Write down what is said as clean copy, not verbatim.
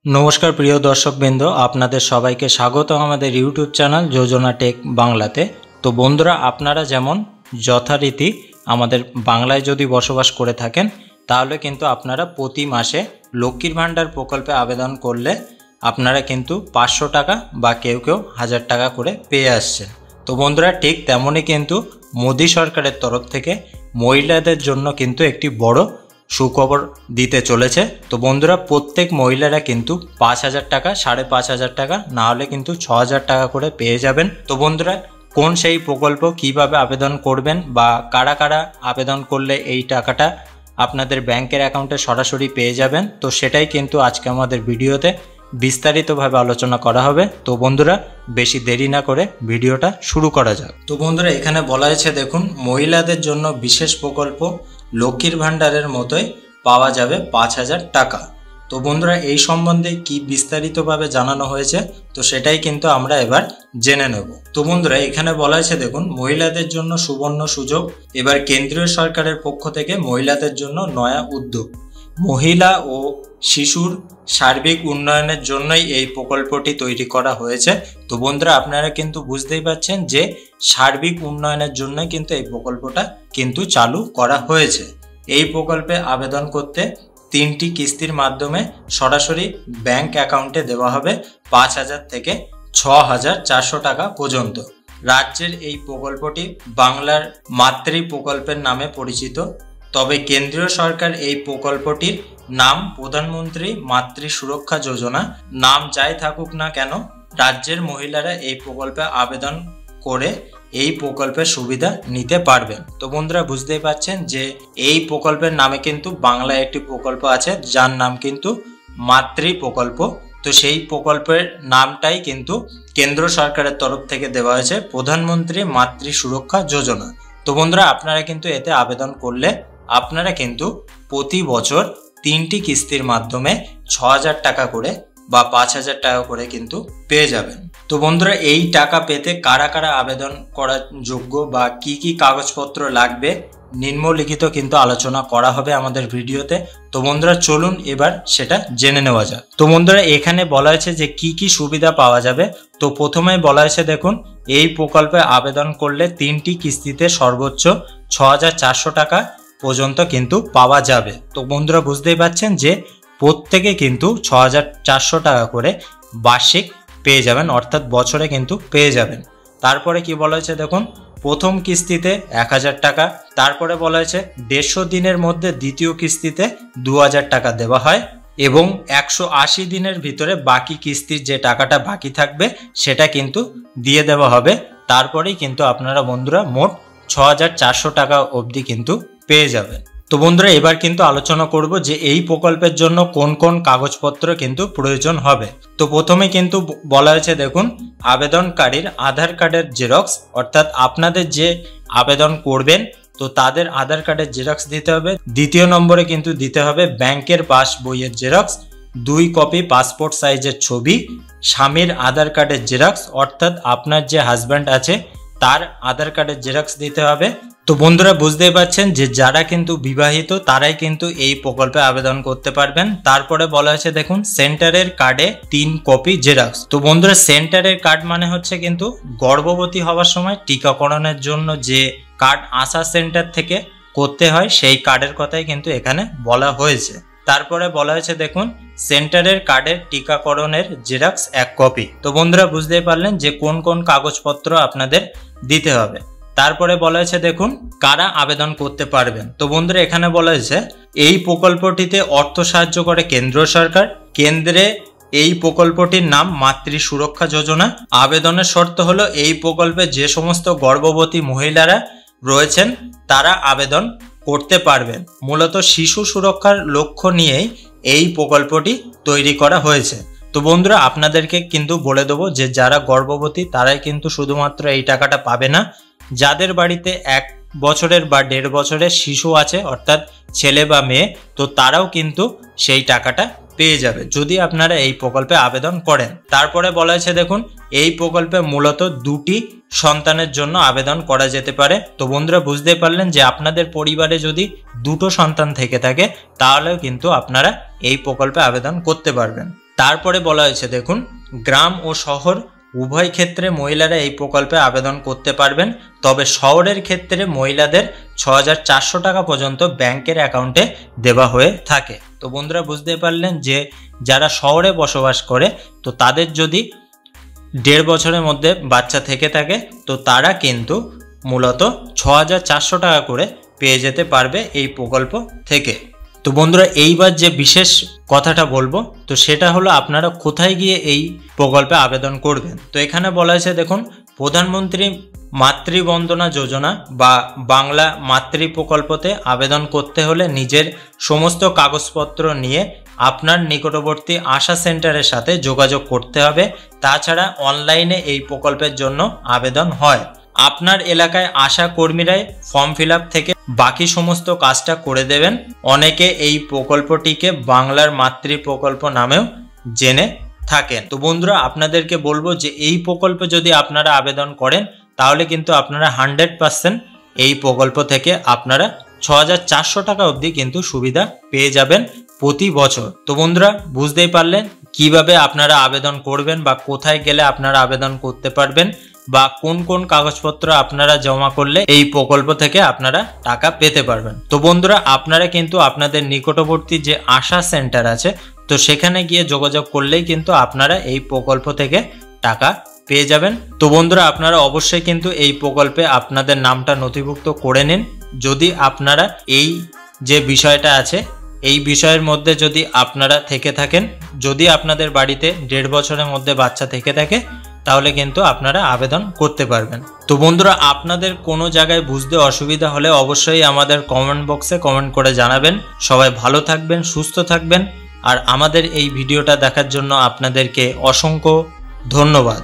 नमस्कार प्रिय दर्शकबृंद आपनादेर सबाइके स्वागत आमादेर यूट्यूब चैनल योजना टेक बांगलाते। तो बंधुरा आपनारा जेमन यथारीति आमादेर बांगलाय यदि बसबास करे थाकेन ताहले किन्तु आपनारा प्रति मासे लक्ष्मीर भाण्डार प्रकल्पे आवेदन करले आपनारा किन्तु 500 टाका बा केउ केउ 1000 टाका करे पेये आसछेन। तो बंधुरा ठीक तेमोनी किन्तु मोदी सरकारेर तरफ थेके महिलादेर जन्य किन्तु एकटी बड़ो सुखबर दीते चलेছে। तो बंधुरा प्रत्येक महिलारा किन्तु 5000 टाका 5500 टाका ना होले किन्तु 6000 टाका करे पेये जाबेन। तो बंधुरा कोन सेई प्रकल्प किभाबे आवेदन करबेन बा कारा कारा आवेदन करले एई टाकाटा आपनादेर बैंकेर अ্যাকাউন্টে सरासरि पेये जाबेन, तो सेटाई किन्तु आजके आमादेर भिडियोते विस्तारितभावे आलोचना करा होबे। तो बंधुरा बेशी देरी ना करे भिडियोटा शुरू करा जाक। तो बंधुरा एखाने बला आछे देखुन महिलादेर जन्य विशेष प्रकल्प लक्ष्मीर भाण्डारेर मतोई पावा जाबे 5000 टाका। तो बंधुरा एई सम्बन्धे कि विस्तारितभावे जानानो हयेछे तो सेटाई किन्तु आमरा एबार जेने नेब। तो बंधुरा एखाने बला आछे देखुन महिलादेर जन्य सुवर्ण सुयोग एबार केंद्रीय सरकारेर पक्ष थेके महिलादेर जन्य नया उद्योग महिला और शिशुर सार्बिक उन्नयनेर जन्यई एई प्रकल्पटी तैरी करा हयेछे। तो बंधुरा आपनारा किन्तु बुझतेई पारछेन जे सार्बिक उन्नयनेर जन्यई किन्तु एई प्रकल्पटा किन्तु चालू करा हयेछे। एई प्रकल्पे आवेदन करते 3टी किस्तिर माध्यमे सरासरि बैंक अ্যাকাউন্টে देवा हबे 5000 থেকে 6400 टाका पर्यन्त। राज्येर एई प्रकल्पटी बांगलार मातृ प्रकल्पेर नामे परिचित। तबे केंद्रीय सरकार এই প্রকল্পটির নাম প্রধানমন্ত্রী মাতৃ সুরক্ষা যোজনা নাম যাই থাকুক না কেন রাজ্যের মহিলারা এই প্রকল্পে আবেদন করে এই প্রকল্পের সুবিধা নিতে পারবেন। তো বন্ধুরা বুঝতেই পাচ্ছেন যে এই প্রকল্পের নামে কিন্তু বাংলায় একটি প্রকল্প আছে যার নাম কিন্তু মাতৃ প্রকল্প। তো সেই প্রকল্পের নামটাই কিন্তু কেন্দ্র সরকারের তরফ থেকে দেওয়া হয়েছে প্রধানমন্ত্রী মাতৃ সুরক্ষা যোজনা। তো বন্ধুরা আপনারা কিন্তু এতে আবেদন করলে আপনারা কিন্তু প্রতি বছর 3টি কিস্তির মাধ্যমে 6000 টাকা করে বা 5000 টাকা করে কিন্তু পেয়ে যাবেন। তো বন্ধুরা এই টাকা পেতে কারা কারা আবেদন করার যোগ্য বা কি কাগজপত্র লাগবে নিম্নলিখিত কিন্তু আলোচনা করা হবে আমাদের ভিডিওতে। তো বন্ধুরা চলুন এবার সেটা জেনে নেওয়া যাক। তো বন্ধুরা এখানে বলা হয়েছে যে কি সুবিধা পাওয়া যাবে। তো প্রথমেই বলা হয়েছে দেখুন এই প্রকল্পে আবেদন করলে 3টি কিস্তিতে সর্বোচ্চ 6400 টাকা পর্যন্ত কিন্তু পাওয়া যাবে। তো বন্ধুরা বুঝতেই পাচ্ছেন যে প্রত্যেকে কিন্তু 6400 টাকা করে বার্ষিক পেয়ে যাবেন অর্থাৎ বছরে কিন্তু পেয়ে যাবেন। তারপরে কি বলা হয়েছে দেখুন প্রথম কিস্তিতে 1000 টাকা, তারপরে বলা হয়েছে 150 দিনের মধ্যে দ্বিতীয় কিস্তিতে 2000 টাকা দেওয়া হয় এবং 180 দিনের ভিতরে বাকি কিস্তির যে টাকাটা বাকি থাকবে সেটা কিন্তু দিয়ে দেওয়া হবে। তারপরেই কিন্তু আপনারা বন্ধুরা মোট 6400 টাকা অবধি কিন্তু পেয়ে যাবেন। তো বন্ধুরা এবার কিন্তু আলোচনা করব যে এই প্রকল্পের জন্য কোন কোন কাগজপত্র কিন্তু প্রয়োজন হবে। তো প্রথমে কিন্তু বলা হয়েছে দেখুন আবেদনকারীর আধার কার্ডের জেরক্স অর্থাৎ আপনাদের যে আবেদন করবেন তো তাদের আধার কার্ডের জেরক্স দিতে হবে। দ্বিতীয় নম্বরে কিন্তু দিতে হবে ব্যাংকের পাস বইয়ের জেরক্স, 2 কপি পাসপোর্ট সাইজের ছবি, স্বামীর আধার কার্ডের জেরক্স অর্থাৎ আপনার যে হাজব্যান্ড আছে তার আধার কার্ডের জেরক্স দিতে হবে। তো বন্ধুরা বুঝতেই পারছেন যে যারা কিন্তু বিবাহিত তারাই কিন্তু এই প্রকল্পে আবেদন করতে পারবেন। তারপরে বলা হয়েছে দেখুন সেন্টারের কার্ডে 3 কপি জেরক্স। তো বন্ধুরা সেন্টারের কার্ড মানে হচ্ছে কিন্তু গর্ভবতী হওয়ার সময় টিকাকরণের জন্য যে কার্ড আশা সেন্টার থেকে করতে হয় সেই কার্ডের কথাই কিন্তু এখানে বলা হয়েছে। তারপরে বলা হয়েছে দেখুন সেন্টারের কার্ডের টিকাকরণের জেরক্স 1 কপি। তো বন্ধুরা বুঝতেই পারলেন যে কোন কোন কাগজপত্র আপনাদের দিতে হবে। তারপরে বলা হয়েছে দেখুন কারা আবেদন করতে পারবেন। তো বন্ধুরা এখানে বলা হয়েছে এই প্রকল্পটিতে অর্থ সাহায্য করে কেন্দ্র সরকার। কেন্দ্রে এই প্রকল্পটির নাম মাতৃ সুরক্ষা যোজনা। আবেদনের শর্ত হলো এই প্রকল্পে যে সমস্ত গর্ভবতী মহিলারা রয়েছেন তারা আবেদন করতে পারবেন। মূলত শিশু সুরক্ষার লক্ষ্য নিয়েই এই প্রকল্পটি তৈরি করা হয়েছে। তো বন্ধুরা আপনাদেরকে কিন্তু বলে দেবো যে যারা গর্ভবতী তারাই কিন্তু শুধুমাত্র এই টাকাটা পাবে না, যাদের বাড়িতে 1 বছরের বা 1.5 বছরের শিশু আছে অর্থাৎ ছেলে বা মেয়ে তো তারাও কিন্তু সেই টাকাটা পেয়ে যাবে যদি আপনারা এই প্রকল্পে আবেদন করেন। তারপরে বলা হয়েছে দেখুন এই প্রকল্পে মূলত 2টি সন্তানের জন্য আবেদন করা যেতে পারে। তো বন্ধুরা বুঝতেই পারলেন যে আপনাদের পরিবারে যদি 2টো সন্তান থেকে থাকে তাহলেও কিন্তু আপনারা এই প্রকল্পে আবেদন করতে পারবেন। তারপরে বলা হয়েছে দেখুন, গ্রাম ও শহর উভয় ক্ষেত্রে মহিলারা এই প্রকল্পে আবেদন করতে পারবেন, তবে শহরের ক্ষেত্রে মহিলাদের 6,400 টাকা পর্যন্ত ব্যাংকের অ্যাকাউন্টে দেওয়া হয়ে থাকে। তো বন্ধুরা বুঝতে পারলেন যে যারা শহরে বসবাস করে তো তাদের যদি 1.5 বছরের মধ্যে বাচ্চা থেকে থাকে তো তারা কিন্তু মূলত 6,400 টাকা করে পেয়ে যেতে পারবে এই প্রকল্প থেকে। তো বন্ধুরা এইবার যে বিশেষ কথাটা বলবো তো সেটা হলো আপনারা কোথায় গিয়ে এই প্রকল্পে আবেদন করবেন। তো এখানে বলা হয়েছে দেখুন, প্রধানমন্ত্রী মাতৃবন্দনা যোজনা বা বাংলা মাতৃ প্রকল্পতে আবেদন করতে হলে নিজের সমস্ত কাগজপত্র নিয়ে আপনার নিকটবর্তী আশা সেন্টারের সাথে যোগাযোগ করতে হবে। তাছাড়া অনলাইনে এই প্রকল্পের জন্য আবেদন হয়। আপনার এলাকায় আশা কর্মীরাই ফর্ম ফিল আপ থেকে বাকি সমস্ত কাজটা করে দেবেন। অনেকে এই প্রকল্পটিকে বাংলার মাতৃ প্রকল্প নামেও জেনে থাকেন। তো বন্ধুরা আপনাদেরকে বলবো যে এই প্রকল্পে যদি আপনারা আবেদন করেন তাহলে কিন্তু আপনারা 100% এই প্রকল্প থেকে আপনারা 6,400 টাকা অবধি কিন্তু সুবিধা পেয়ে যাবেন প্রতি বছর। তো বন্ধুরা বুঝতেই পারলেন কিভাবে আপনারা আবেদন করবেন বা কোথায় গেলে আপনারা আবেদন করতে পারবেন বা কোন কোন কাগজপত্র আপনারা জমা করলে এই প্রকল্প থেকে আপনারা টাকা পেতে পারবেন। তো বন্ধুরা আপনারা কিন্তু আপনাদের নিকটবর্তী যে আশা সেন্টার আছে তো সেখানে গিয়ে যোগাযোগ করলেই কিন্তু আপনারা এই প্রকল্প থেকে টাকা পেয়ে যাবেন। তো বন্ধুরা আপনারা অবশ্যই কিন্তু এই প্রকল্পে আপনাদের নামটা নথিভুক্ত করে নিন। যদি আপনারা এই যে বিষয়টা আছে এই বিষয়ের মধ্যে যদি আপনারা থেকে থাকেন, যদি আপনাদের বাড়িতে 1.5 বছরের মধ্যে বাচ্চা থেকে থাকে তাহলে কিন্তু আপনারা আবেদন করতে পারবেন। তো বন্ধুরা আপনাদের কোনো জায়গায় বুঝতে অসুবিধা হলে অবশ্যই আমাদের কমেন্ট বক্সে কমেন্ট করে জানাবেন। সবাই ভালো থাকবেন, সুস্থ থাকবেন। আর আমাদের এই ভিডিওটা দেখার জন্য আপনাদেরকে অসংখ্য ধন্যবাদ।